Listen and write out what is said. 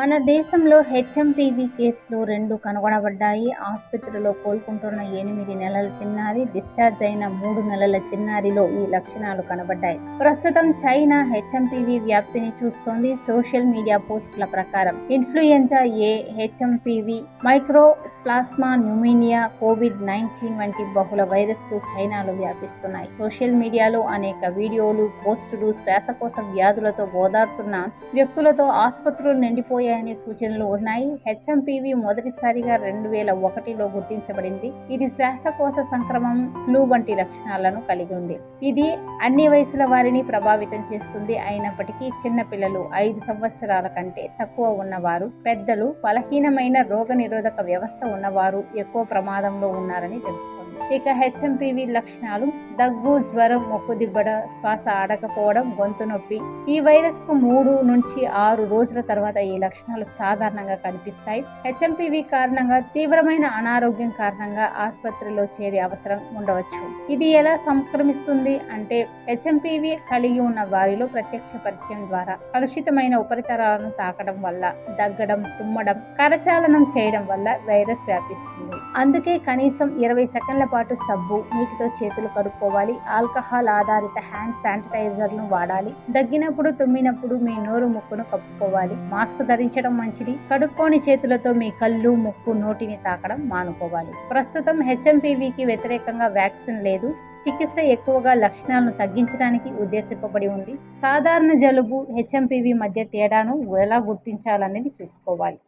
మన దేశంలో హెచ్ఎంపీవీ కేసులు 2 కనుగొనబడ్డాయి. ఆసుపత్రిలో కోలుకుంటున్న 8 నెలల చిన్నారి, డిశ్చార్జ్ అయిన 3 నెలల చిన్నారిలో ఈ లక్షణాలు కనబడ్డాయి. ప్రస్తుతం చైనా హెచ్ఎంపీవీ వ్యాప్తిని చూస్తోంది. సోషల్ మీడియా పోస్టుల ప్రకారం ఇన్ఫ్లుయెంజా ఏ, హెచ్ఎంపీవీ, మైక్రోప్లాస్మా న్యూమోనియా, కోవిడ్-19 వంటి బహుళ వైరస్లు చైనాలో వ్యాపిస్తున్నాయి. సోషల్ మీడియాలో అనేక వీడియోలు, పోస్టులు శ్వాసకోశ వ్యాధులతో ఓదార్తున్న వ్యక్తులతో ఆసుపత్రులు నిండిపోయాయనే సూచనలు ఉన్నాయి. హెచ్ఎంపీవీ మొదటిసారిగా 2001లో గుర్తించబడింది. ఇది శ్వాసకోశ సంక్రమం, ఫ్లూ వంటి లక్షణాలను కలిగి ఉంది. ఇది అన్ని వయసుల వారిని ప్రభావితం చేస్తుంది. అయినప్పటికీ చిన్న పిల్లలు, 5 సంవత్సరాల కంటే తక్కువ ఉన్నవారు, పెద్దలు, బలహీనమైన రోగనిరోధక వ్యవస్థ ఉన్నవారు ఎక్కువ ప్రమాదంలో ఉన్నారని తెలుస్తోంది. ఇక హెచ్ఎంపీవీ లక్షణాలు: దగ్గు, జ్వరం, ముక్కు దిబ్బడ, శ్వాస ఆడకపోవడం, గొంతు నొప్పి. ఈ వైరస్ కు 3 నుంచి 6 రోజుల తర్వాత ఈ లక్షణాలు సాధారణంగా కనిపిస్తాయి. హెచ్ఎంపీవీ కారణంగా తీవ్రమైన అనారోగ్యం కారణంగా ఆసుపత్రిలో చేరే అవసరం ఉండవచ్చు. ఇది ఎలా సంక్రమిస్తుంది అంటే, హెచ్ఎంపీవీ కలిగి ఉన్న వారిలో ప్రత్యక్ష పరిచయం ద్వారా, కలుషితమైన ఉపరితలాలను తాకడం వల్ల, దగ్గడం, తుమ్మడం, కరచాలనం చేయడం వల్ల వైరస్ వ్యాపిస్తుంది. అందుకే కనీసం 20 సెకండ్ల పాటు సబ్బు, నీటితో చేతులు కడుక్కోవాలి. ఆల్కహాల్ ఆధారిత హ్యాండ్ శానిటైజర్ను వాడాలి. దగ్గినప్పుడు, తుమ్మినప్పుడు మీ నోరు, ముక్కును కప్పుకోవాలి. మాస్క్ ధరించడం మంచిది. కడుక్కోని చేతులతో మీ కళ్ళు, ముక్కు, నోటిని తాకడం మానుకోవాలి. ప్రస్తుతం హెచ్ఎంపీవీకి వ్యతిరేకంగా వ్యాక్సిన్ లేదు. చికిత్స ఎక్కువగా లక్షణాలను తగ్గించడానికి ఉద్దేశింపబడి ఉంది. సాధారణ జలుబు, హెచ్ఎంపీవీ మధ్య తేడాను ఎలా గుర్తించాలనేది చూసుకోవాలి.